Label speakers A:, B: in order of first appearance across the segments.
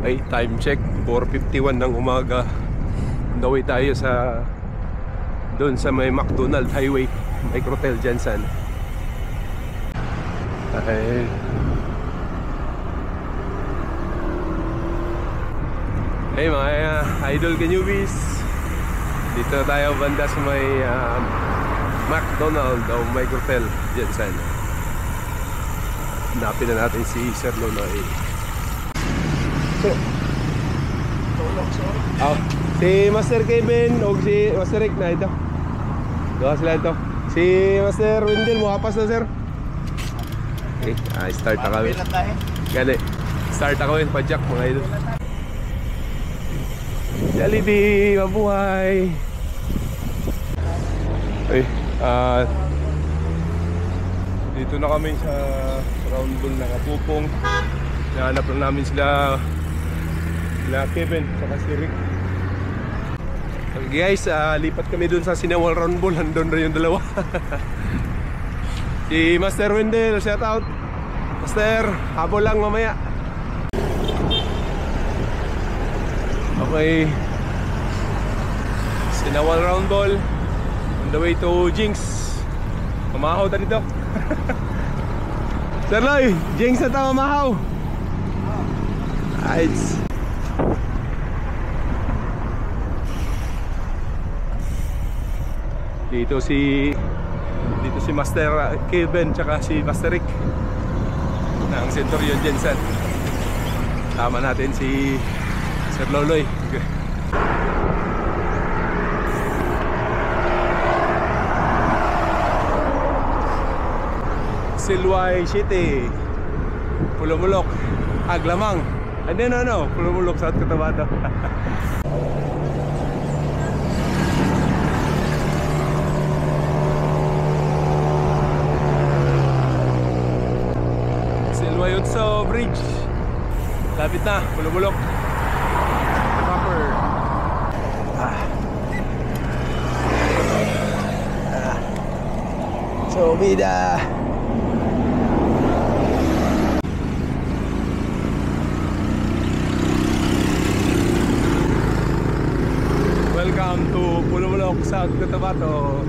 A: Ay, time check 4:51 ng umaga. On the way tayo sa doon sa may McDonald Highway, Microtel Jensen. Ay. Hey mga idol ka-newbies, dito tayo banda sa may McDonald o Microtel Jensen. Hanapin na natin si Sir Lonoy. Si Master Kevin o si Master Rick na ito. Doon sila ito. Si Master Wendell, mukapas na sir. Okay, start na kami. Gali, start na kami, pajak mga idol. Jollibee, mabuhay. Ay, dito na kami sa round ball ng Kapupong. Nahanap lang namin sila Kevin saka si Rick. Okay guys, lipat kami dun sa Sinawal round ball. Andun rin yung dalawa. Si Master Wendell, shout out Master, habol lang mamaya. Okay, Sinawal round ball on the way to Jinx. Mamahaw ta dito. Sir Loy, Jinx na ta, mamahaw. Nice. Dito si Master Kevin tsaka si Master Rick ng Centurion Jensen. Tama natin si Sir Loloy. Silway City, Pulumulok, Aglamang. And then Pulumulok, South Cotabato. Silway Unso Bridge, lapit na, Pulumulok proper. So bida. Welcome to Pulumulok, South Cotabato.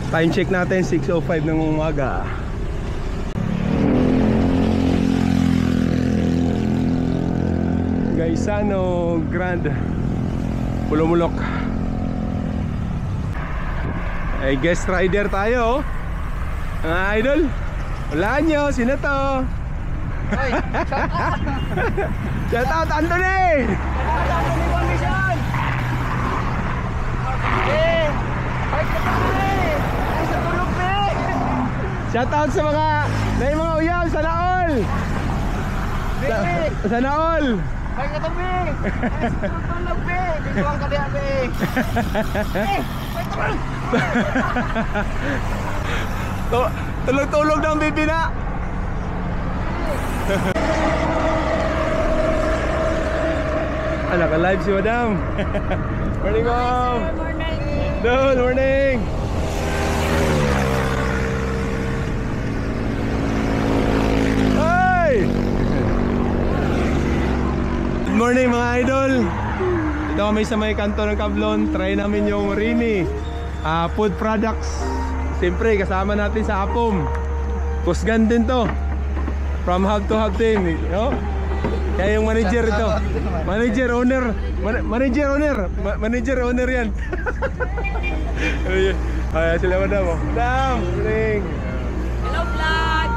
A: Time check natin 6:05 ng umaga. Gaisano Grand, Pulumulok. Ay, guest rider tayo. Mga idol, wala nyo, sino to? Hey, shout out Anthony! Shout out sa mga uyaw sa Naol! Sa Naol! Baik ka tabi! Ay, sa tulog be! Bisuang ka diya be! Tulog-tulog ng bibi na! Naka-live si Madam. Morning, Mom. Good morning. Hey! Good morning mga idol. Ito kami sa may kanto ng Kablon. Try namin yung Rini food products. Siyempre kasama natin sa Apom. Kusgan din to. From hub to hub team, no? Kaya yung manager ito. Manager owner yan. Ay, sila Madam. Madam, morning.
B: Hello vlog.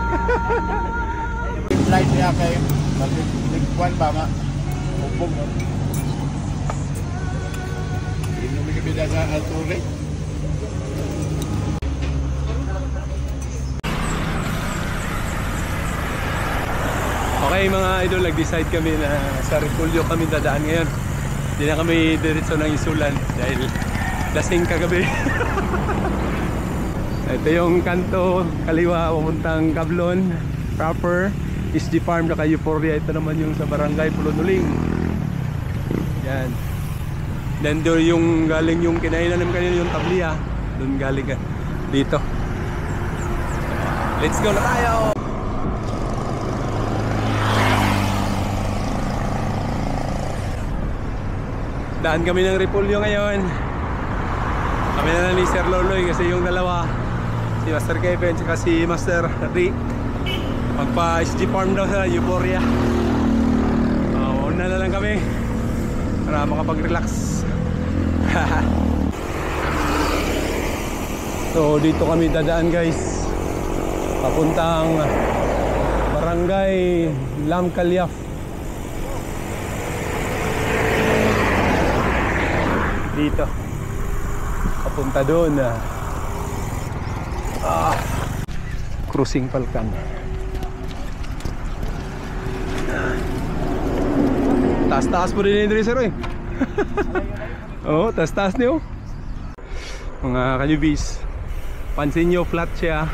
C: Flight niya kayo. Nagkuhan ba nga? Upog. Hindi namin kabila sa Alture.
A: Okay mga idol, nag-decide kami na sa Repulyo kami dadaan ngayon. Hindi na kami diretso ng Isulan dahil lasing kagabi. Ito yung kanto kaliwa papuntang Kablon proper, SG Farm na Euphoria. Ito naman yung sa Barangay Pulunuling. Yan. Then doon yung galing yung kinainan namin kanina yung tablia. Doon galing dito. Let's go na tayo! Daan kami ng Repolyo ngayon. Kami na lang ni Sir Loloy kasi yung dalawa, si Master Kevin at si Master Rick, magpa SG Farm daw sa Euphoria. Una na lang kami para makapag-relax. So dito kami dadaan guys, papuntang Barangay Lamcalyaf. Dito papunta doon. Cruising Palkan. Taas-taas po din yung sir eh. Oo, taas-taas niyo. Mga kanyubis, pansin nyo flat siya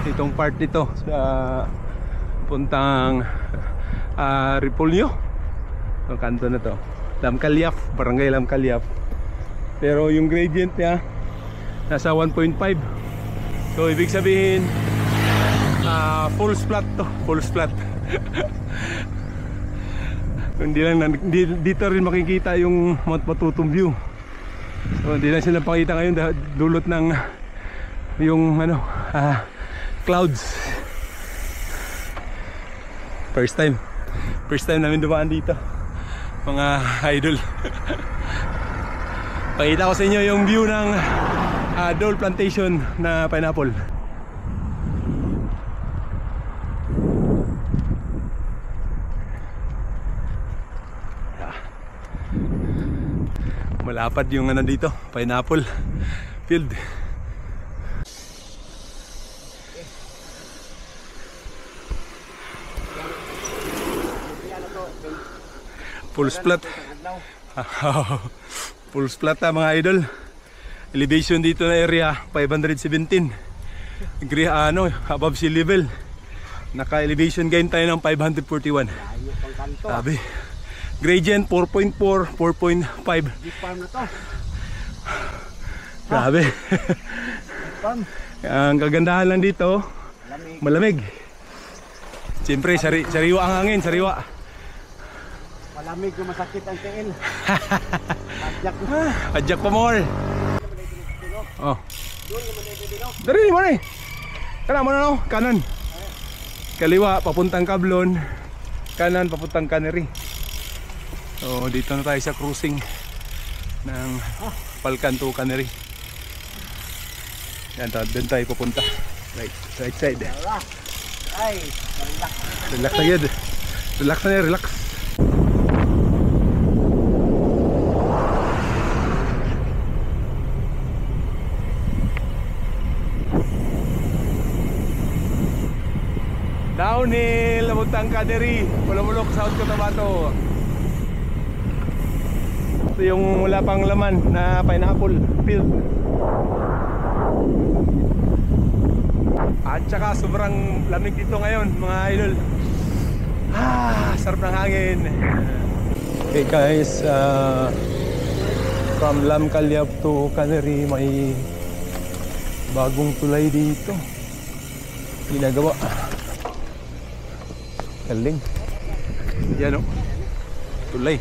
A: itong part nito sa puntang Repolyo. Ang kanto na to, Lamcalyaf, Barangay Lamcalyaf. Pero yung gradient niya nasa 1.5. So ibig sabihin full flat to, full flat. Hindi lang, dito rin makikita yung Mount Matutum view. So hindi lang sila pakita ngayon dulot ng yung clouds. First time namin dumaan dito mga idol. Pakita ko sa inyo yung view ng Dole Plantation na pineapple. Malapad yung dito, pineapple field. Full splat. Full splat mga idol. Elevation dito na area 517. Above sea level. Naka elevation gain tayo ng 541. Sabi. Gradient 4.4, 4.5.
C: Farm na to.
A: Grabe. Ang kagandahan lang dito, malamig. Siyempre, sariwa ang hangin, sariwa.
C: Malamig kung masakit ang tiil.
A: Adjak pa more. Oh. Dari mo na eh. Kana mo na no, kanan. Kaliwa, papuntang Cablon. Kanan, papuntang Cannery. So dito na tayo sa cruising ng Palkan to Cannery. Yan, doon tayo pupunta. Right side.
C: Ay,
A: Relax na yun. Relax na yun, relax. Downhill, papuntang Cannery, Pulumulok, South Cotabato. Ito yung wala pang laman na pineapple field. At saka sobrang lamig dito ngayon mga idol. Sarap ng hangin. Okay guys, from Lamcalyaf to Cannery may bagong tulay dito ginagawa. Galing. Yan o, tulay,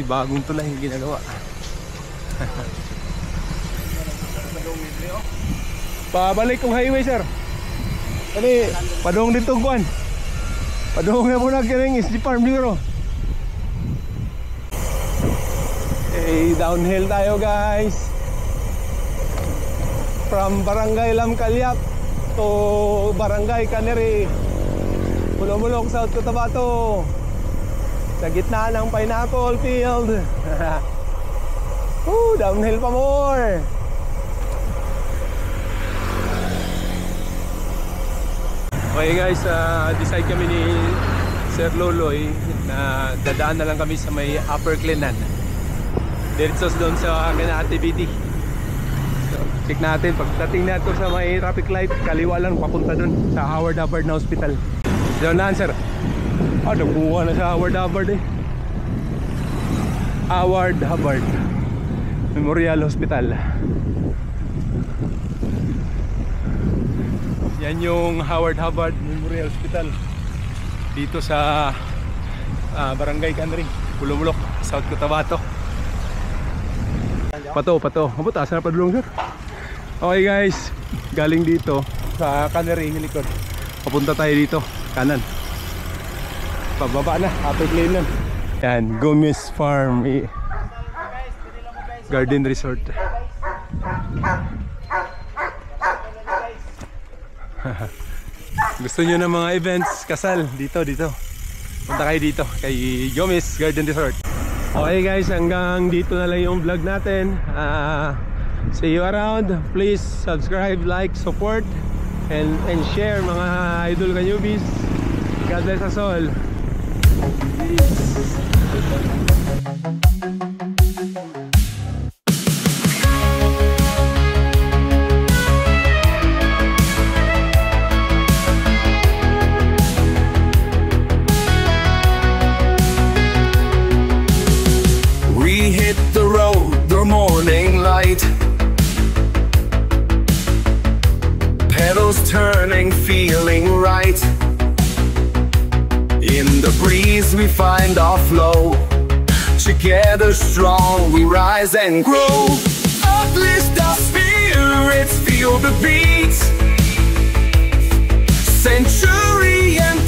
A: bagong tulay ginagawa. Pabalik kong highway sir. Kasi padung dito kuan. Padung na po na kiring SG Farm siguro. Okay, downhill tayo guys. From Barangay Lamcalyaf to Barangay Cannery, Pulumulok, South Cotabato. Sa gitna ng pineapple field. Downhill pa more. Okay guys, decide kami ni Sir Loloy na dadaan na lang kami sa may Upper Clenan. Diretso doon sa activity. So, check natin, pagdating natin sa may traffic light, kaliwa lang papunta doon sa Howard Hubbard na hospital. Doon na sir. Nagbuha na sa Howard Hubbard eh. Howard Hubbard Memorial Hospital. Yan yung Howard Hubbard Memorial Hospital dito sa Barangay Cannery, Pulumulok, South Cotabato. Pato. Abot, asa na padulong, sir. Okay guys, galing dito sa Cannery Helicon. Papunta tayo dito, kanan. Pababa na, upper lane lang. Yan, Gomez Farm Garden Resort. Gusto nyo ng mga events, kasal, dito. Punta kayo dito, kay Gomez Garden Resort. Okay guys, hanggang dito na lang yung vlog natin. See you around. Please subscribe, like, support, and share mga idol ka newbies. God bless us all.
D: We hit the road, the morning light, pedals turning, feeling right. In the breeze we find our flow, together strong we rise and grow. Uplift our spirits, feel the beat, Century and